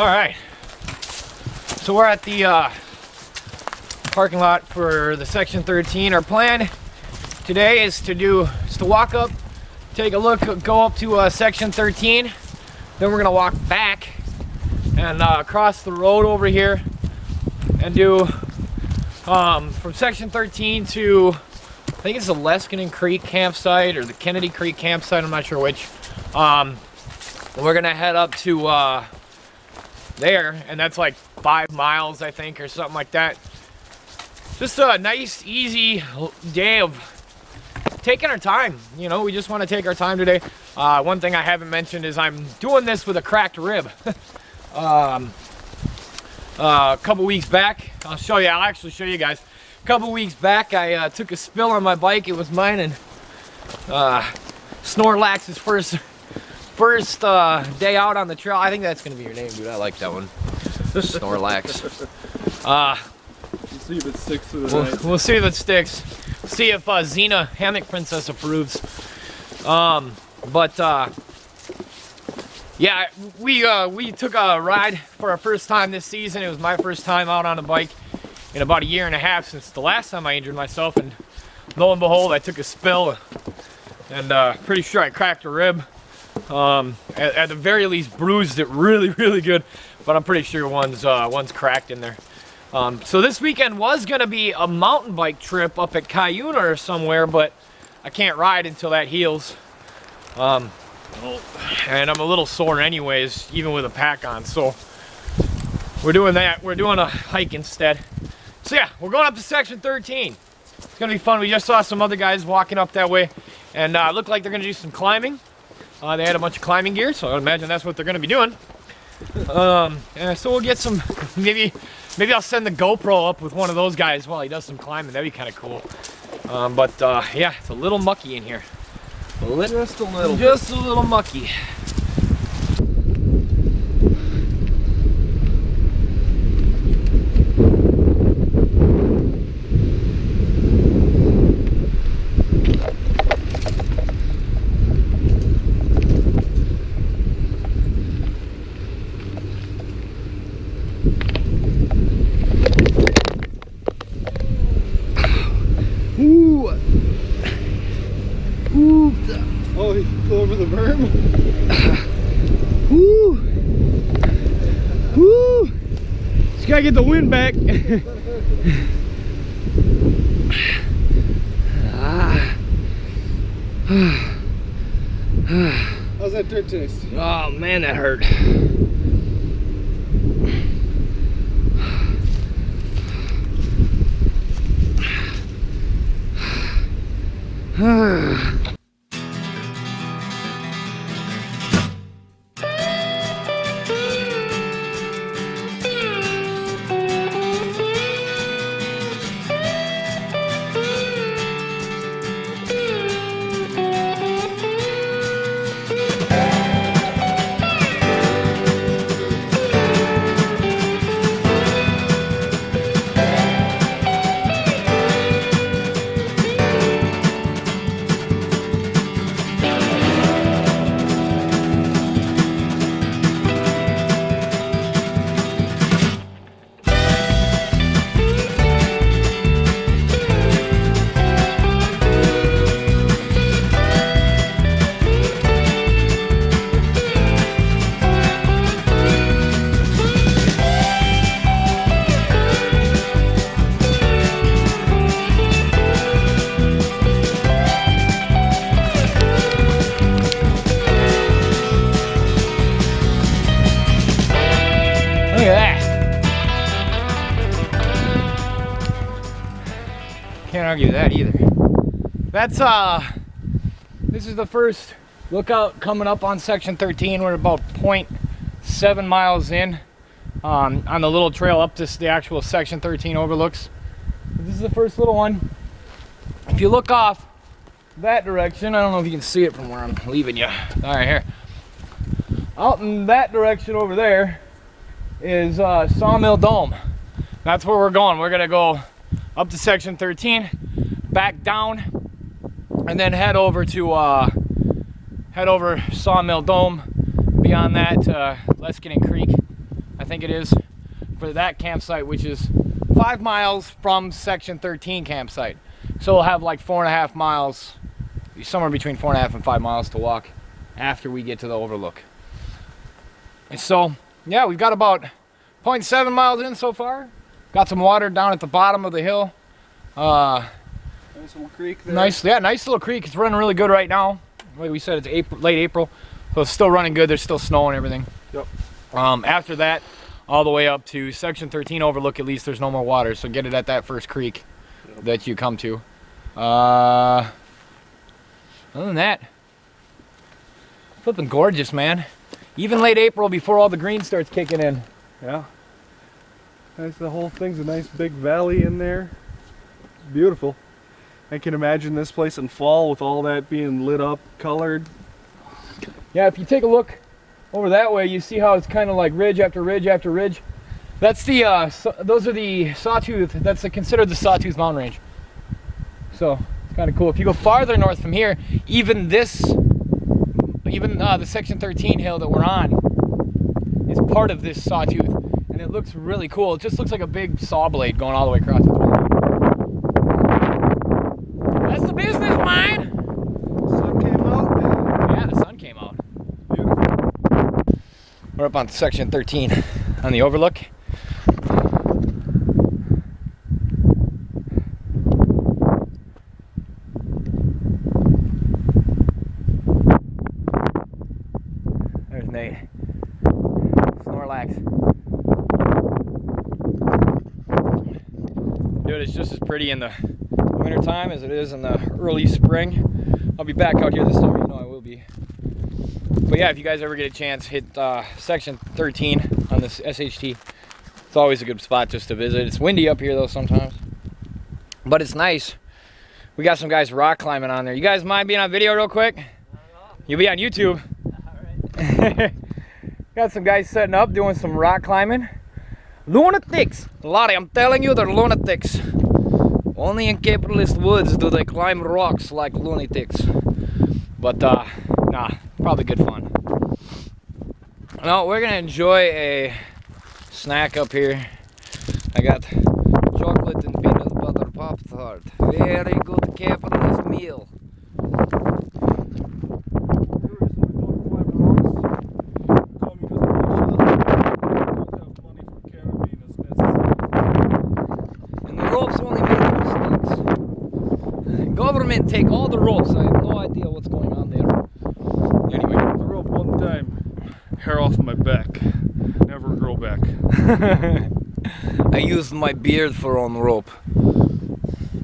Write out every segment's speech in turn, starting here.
All right, so we're at the parking lot for the Section 13. Our plan today is to walk up, take a look, go up to Section 13. Then we're gonna walk back and cross the road over here and do from Section 13 to, I think it's the Leskinen Creek campsite or the Kennedy Creek campsite, I'm not sure which. We're gonna head up to there, and that's like 5 miles, I think, or something like that. Just a nice, easy day of taking our time. You know, we just want to take our time today. One thing I haven't mentioned is I'm doing this with a cracked rib. A couple weeks back, I'll actually show you guys. A couple weeks back, I took a spill on my bike. It was mine and Snorlax's first day out on the trail. I think that's gonna be your name, dude. I like that one. Snorlax. We'll see if it sticks through the night. We'll see if it sticks. See if Xena, Hammock Princess, approves. Yeah, we took a ride for our first time this season. It was my first time out on a bike in about 1.5 years since the last time I injured myself, and lo and behold, I took a spill and pretty sure I cracked a rib. At the very least bruised it really good, but I'm pretty sure one's cracked in there. So this weekend was gonna be a mountain bike trip up at Cuyuna or somewhere, but I can't ride until that heals. And I'm a little sore anyways, even with a pack on, so we're doing that. We're doing a hike instead. So yeah, we're going up to Section 13. It's gonna be fun. We just saw some other guys walking up that way, and it looked like they're gonna do some climbing. They had a bunch of climbing gear, so I would imagine that's what they're gonna be doing. And so we'll get some, maybe I'll send the GoPro up with one of those guys while he does some climbing. That'd be kind of cool. Yeah, it's a little mucky in here. Just a little mucky. Oh, you go over the berm? Woo! Woo! Just gotta get the wind back. How's that dirt taste? Oh man, that hurt. Look at that. Can't argue with that either. That's this is the first lookout coming up on Section 13. We're about 0.7 miles in on the little trail up to the actual Section 13 overlooks. This is the first little one. If you look off that direction, I don't know if you can see it from where I'm leaving you. All right, here. Out in that direction over there is Sawmill Dome. That's where we're going. We're gonna go up to Section 13, back down, and then head over Sawmill Dome. Beyond that, Leskinen Creek. I think it is, for that campsite, which is 5 miles from Section 13 campsite. So we'll have like 4.5 miles, somewhere between 4.5 and 5 miles to walk after we get to the overlook. And so, yeah, we've got about 0.7 miles in so far. Got some water down at the bottom of the hill. Nice little creek there. Nice little creek. It's running really good right now. Like we said, it's late April, so it's still running good. There's still snow and everything. Yep. After that, all the way up to Section 13 overlook, at least there's no more water. So get it at that first creek that you come to. Other than that, flipping gorgeous, man. Even late April before all the green starts kicking in. Yeah. Nice, the whole thing's a nice big valley in there. Beautiful. I can imagine this place in fall with all that being lit up, colored. Yeah, if you take a look over that way, you see how it's kind of like ridge after ridge after ridge. That's the, those are the Sawtooth, that's considered the Sawtooth mountain range. So, it's kind of cool. If you go farther north from here, even the Section 13 hill that we're on is part of this Sawtooth. And it looks really cool. It just looks like a big saw blade going all the way across it. That's the business, man! The sun came out. Yeah, the sun came out. Beautiful. We're up on Section 13 on the overlook. There's Nate. Snorlax. Dude, it's just as pretty in the winter time as it is in the early spring. I'll be back out here this summer, you know I will be. But yeah, if you guys ever get a chance, hit Section 13 on this SHT. It's always a good spot just to visit. It's windy up here though sometimes, but it's nice. We got some guys rock climbing on there. You guys mind being on video real quick? You'll be on YouTube. Alright. Got some guys setting up, doing some rock climbing. Lunatics! Lottie, I'm telling you, they're lunatics. Only in capitalist woods do they climb rocks like lunatics. But, nah, probably good fun. No, we're gonna enjoy a snack up here. I got chocolate and peanut butter Pop-Tart. Very good capitalist meal. Government take all the ropes. I have no idea what's going on there. Anyway, the rope one time, hair off my back, never grow back. I used my beard for on rope.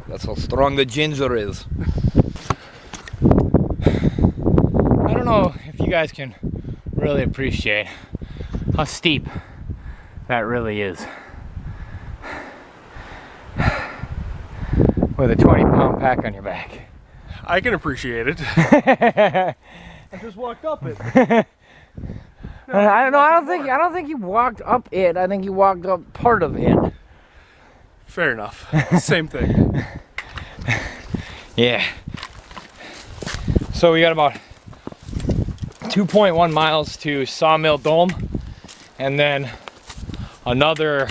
That's how strong the ginger is. I don't know if you guys can really appreciate how steep that really is. With a 20-pound pack on your back. I can appreciate it. I just walked up it. I don't know. I don't think you walked up it. I think you walked up part of it. Fair enough. Same thing. Yeah. So we got about 2.1 miles to Sawmill Dome, and then another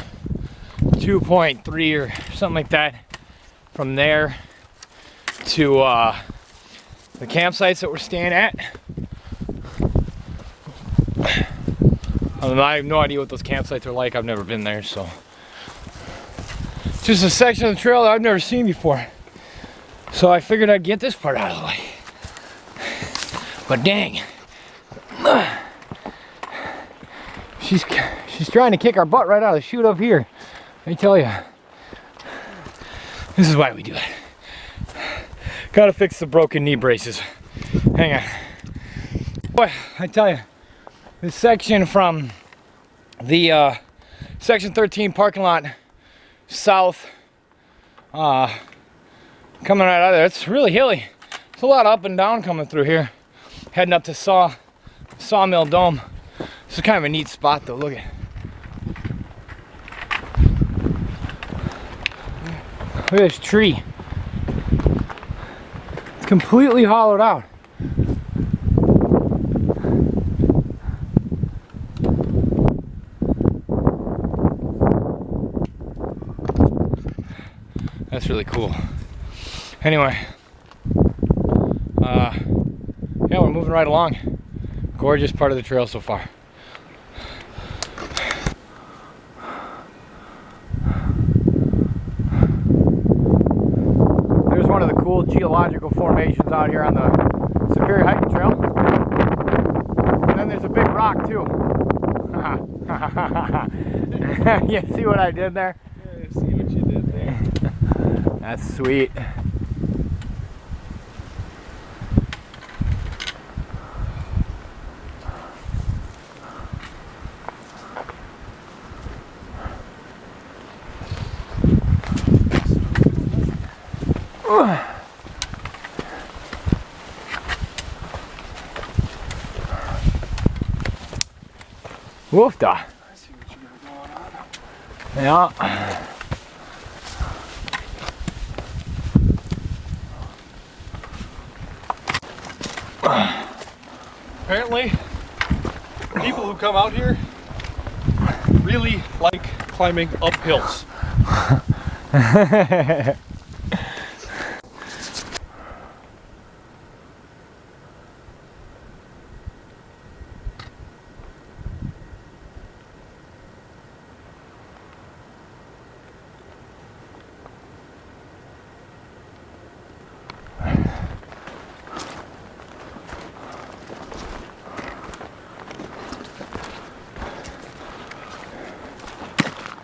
2.3 or something like that from there to the campsites that we're staying at. I have no idea what those campsites are like. I've never been there, so just a section of the trail that I've never seen before. So I figured I'd get this part out of the way. But dang, she's trying to kick our butt right out of the chute up here. Let me tell you. This is why we do it. Gotta fix the broken knee braces. Hang on. Boy, I tell you, this section from the Section 13 parking lot south, coming right out of there, it's really hilly. There's a lot of up and down coming through here. Heading up to Sawmill Dome. This is kind of a neat spot though, look at it. Look at this tree. It's completely hollowed out. That's really cool. Anyway, yeah, we're moving right along. Gorgeous part of the trail so far. There's one of the cool geological formations out here on the Superior Hiking Trail. And then there's a big rock too. You see what I did there? Yeah, I see what you did there. That's sweet. Woofda. I see what you got going on. Yeah. Apparently, people who come out here really like climbing up hills.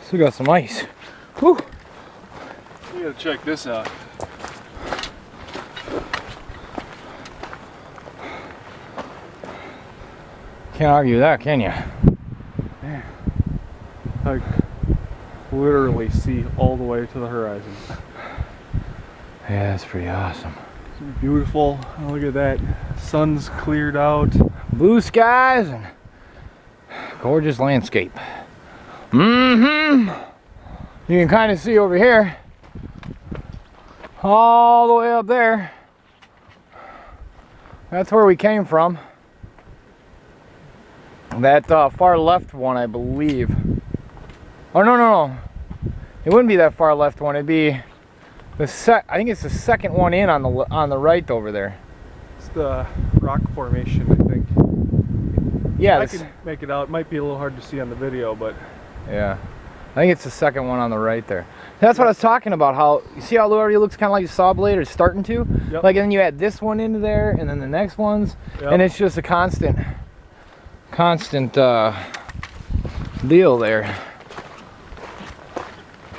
Still got some ice. Whew. You gotta check this out. Can't argue that, can you? Man, I literally see all the way to the horizon. Yeah, that's pretty awesome. It's beautiful. Oh, look at that. Sun's cleared out. Blue skies and gorgeous landscape. Mm-hmm. You can kind of see over here, all the way up there. That's where we came from. That far left one, I believe. Oh no. It wouldn't be that far left one. It'd be the I think it's the second one in on the right over there. It's the rock formation, I think. Yeah, I can make it out. It might be a little hard to see on the video, but yeah. I think it's the second one on the right there. That's what I was talking about. How you see how it already looks kind of like a saw blade, or starting to. Yep. Like, and then you add this one into there, and then the next ones, Yep. and it's just a constant deal there.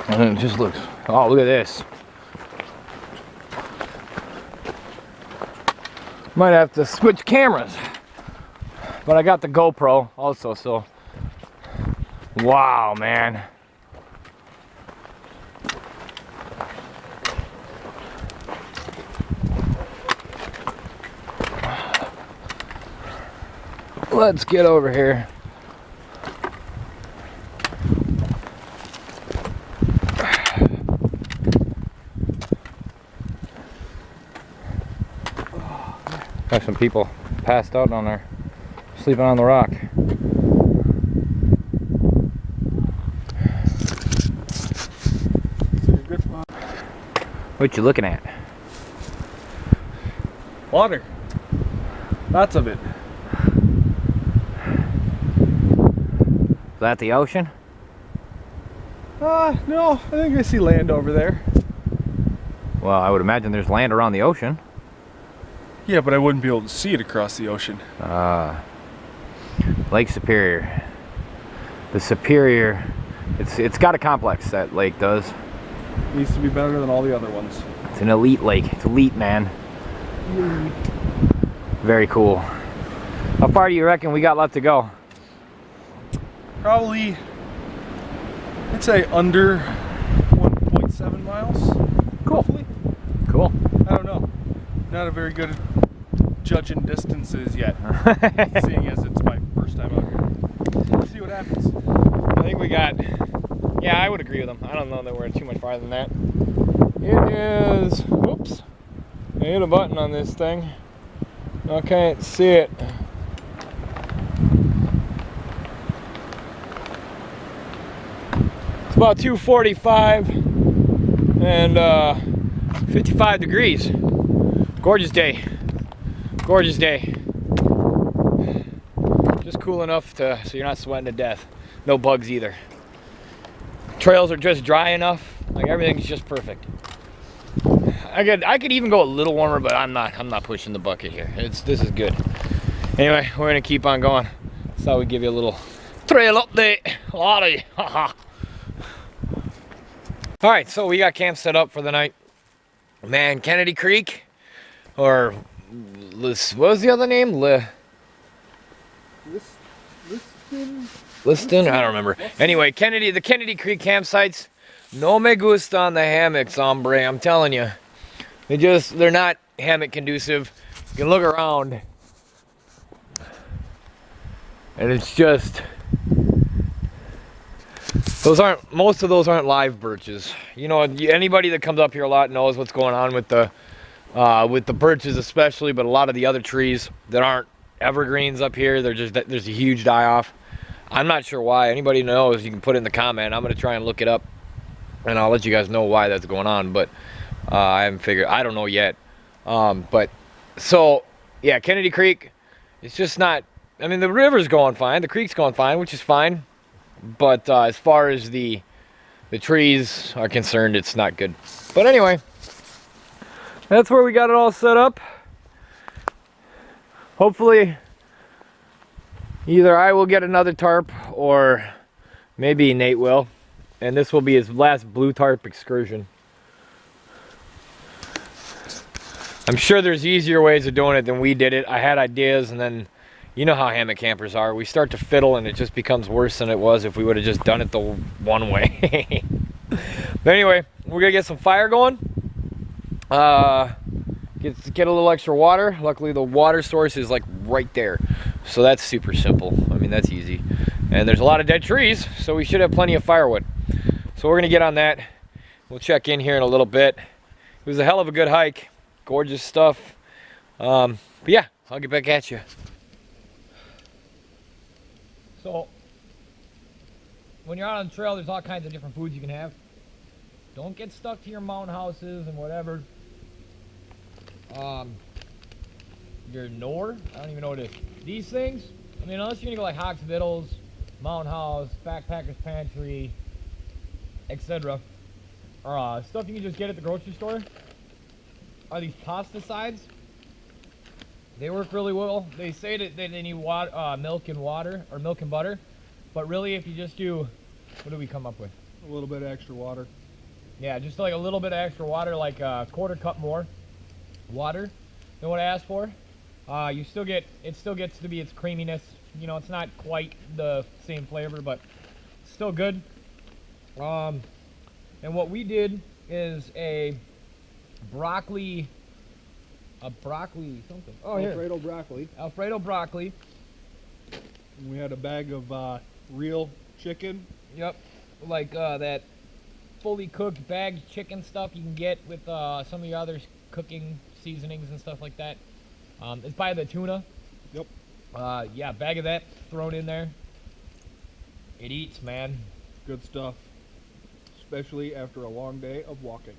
And it just looks. Oh, look at this. Might have to switch cameras, but I got the GoPro also, so. Wow, man. Let's get over here. Got some people passed out on there, sleeping on the rock. What you looking at? water. Lots of it. Is that the ocean? No, I think I see land over there. Well, I would imagine there's land around the ocean. Yeah, but I wouldn't be able to see it across the ocean. Lake Superior. The Superior, it's got a complex, that lake does. Needs to be better than all the other ones. It's an elite lake. It's elite, man. Very cool. How far do you reckon we got left to go? Probably, I'd say under 1.7 miles. Cool. Roughly. Cool. I don't know. Not a very good at judging distances yet. Seeing as it's my first time out here. Let's see what happens. I think we got, yeah, I would agree with them. I don't know that we're too much farther than that. It is, whoops, I hit a button on this thing. I can't see it. It's about 2:45. and 55 degrees. Gorgeous day. Gorgeous day. Just cool enough so you're not sweating to death. No bugs either. Trails are just dry enough. Like everything's just perfect. I could even go a little warmer, but I'm not pushing the bucket here. This is good. Anyway, we're gonna keep on going. Thought we'd give you a little trail update. Lottie. Haha. All right, so we got camp set up for the night. Man, Kennedy Creek, or what was the other name? Liston? I don't remember. Anyway, the Kennedy Creek campsites. No me gusta on the hammocks, hombre. I'm telling you, they're not hammock conducive. You can look around, and it's just most of those aren't live birches. You know, anybody that comes up here a lot knows what's going on with the birches especially, but a lot of the other trees that aren't evergreens up here, there's a huge die-off. I'm not sure why. Anybody knows, you can put it in the comment. I'm gonna try and look it up, and I'll let you guys know why that's going on, but I haven't figured. I don't know yet. But so yeah, Kennedy Creek, it's just not. I mean, the river's going fine, the creek's going fine, which is fine, but as far as the trees are concerned, it's not good. But anyway, that's where we got it all set up. Hopefully either I will get another tarp or maybe Nate will, and this will be his last blue tarp excursion. I'm sure there's easier ways of doing it than we did it. I had ideas, and then you know how hammock campers are. We start to fiddle and it just becomes worse than it was if we would have just done it the one way. But anyway, we're gonna get some fire going. Get a little extra water. Luckily the water source is like right there, so that's super simple. I mean, that's easy, and there's a lot of dead trees, so we should have plenty of firewood. So we're gonna get on that. We'll check in here in a little bit. It was a hell of a good hike. Gorgeous stuff. But yeah, I'll get back at you. So when you're out on the trail, there's all kinds of different foods you can have. Don't get stuck to your mountain houses and whatever. Your Knorr, I don't even know what it is. These things, I mean, unless you're gonna go like Hock's Vittles, Mountain House, Backpacker's Pantry, etc. Stuff you can just get at the grocery store are these pasta sides. They work really well. They say that they need milk and water, or milk and butter, but really if you just do, what do we come up with? A little bit of extra water. Yeah, just like a little bit of extra water, like a quarter cup more water than what I asked for. It still gets to be its creaminess. You know, it's not quite the same flavor, but still good. And what we did is a broccoli something. Oh, here. Alfredo broccoli. Alfredo broccoli. And we had a bag of real chicken. Yep, like that fully cooked bagged chicken stuff you can get with some of your other cooking seasonings and stuff like that. It's by the tuna. Yep. Yeah, bag of that thrown in there. It eats, man. Good stuff. Especially after a long day of walking.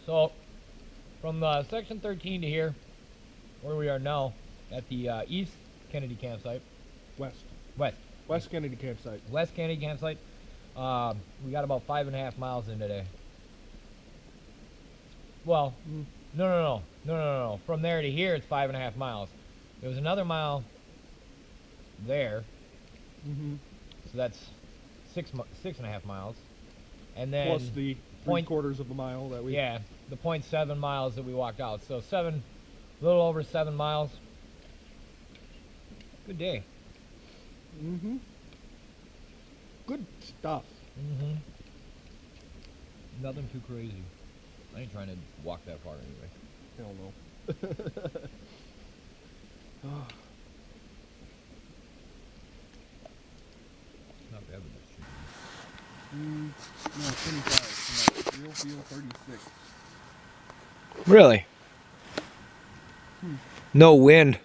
So, from section 13 to here, where we are now, at the East Kennedy campsite. West Kennedy campsite. West Kennedy campsite. We got about 5.5 miles in today. Well, no. From there to here, it's 5.5 miles. There was another mile there. Mm-hmm. So that's 6.5 miles. And then plus the 3/4 of a mile that we... Yeah, the 0.7 miles that we walked out. So a little over 7 miles. Good day. Mm-hmm. Good stuff. Mm-hmm. Nothing too crazy. I ain't trying to walk that far anyway. Hell no. Not bad with that shit. No, 25 tonight. Real feel 36. Really? No wind.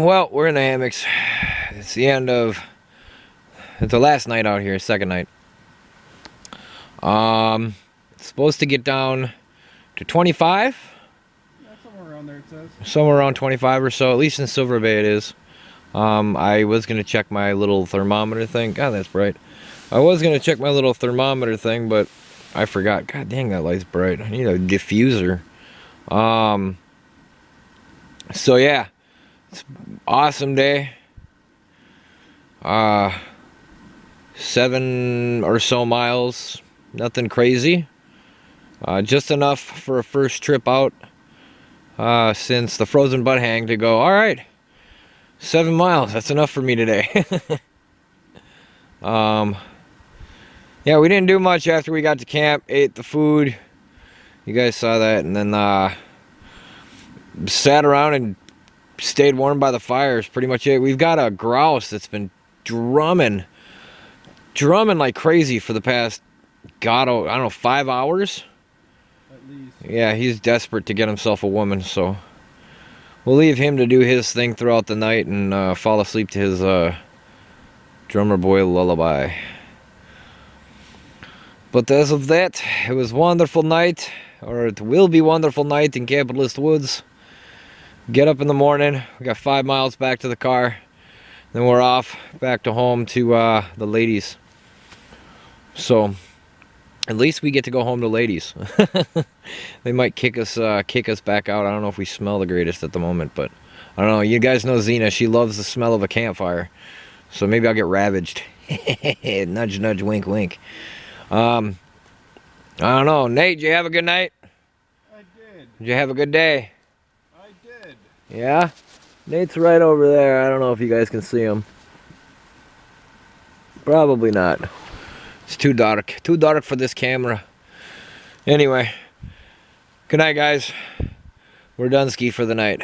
Well, we're in the hammocks. It's the end of... It's the last night out here, second night. It's supposed to get down to 25? Yeah, somewhere around there it says. Somewhere around 25 or so, at least in Silver Bay it is. I was going to check my little thermometer thing. God, that's bright. I was going to check my little thermometer thing, but I forgot. God dang, that light's bright. I need a diffuser. So yeah, it's an awesome day. 7 or so miles, nothing crazy. Just enough for a first trip out since the frozen butt hang to go, all right, 7 miles, that's enough for me today. Yeah, we didn't do much after we got to camp, ate the food. You guys saw that, and then sat around and stayed warm by the fire is pretty much it. We've got a grouse that's been drumming like crazy for the past, God, I don't know, 5 hours? At least. Yeah, he's desperate to get himself a woman, so we'll leave him to do his thing throughout the night and fall asleep to his drummer boy lullaby. But as of that, it was a wonderful night, or it will be a wonderful night in Capitalist Woods. Get up in the morning, we got 5 miles back to the car, then we're off back to home to the ladies. So at least we get to go home to ladies. They might kick us back out. I don't know if we smell the greatest at the moment, but I don't know. You guys know Xena, she loves the smell of a campfire, so maybe I'll get ravaged. Nudge nudge, wink wink. I don't know. Nate, did you have a good night? I did. Did you have a good day? I did. Yeah? Nate's right over there. I don't know if you guys can see him. Probably not. It's too dark. Too dark for this camera. Anyway. Good night, guys. We're done ski for the night.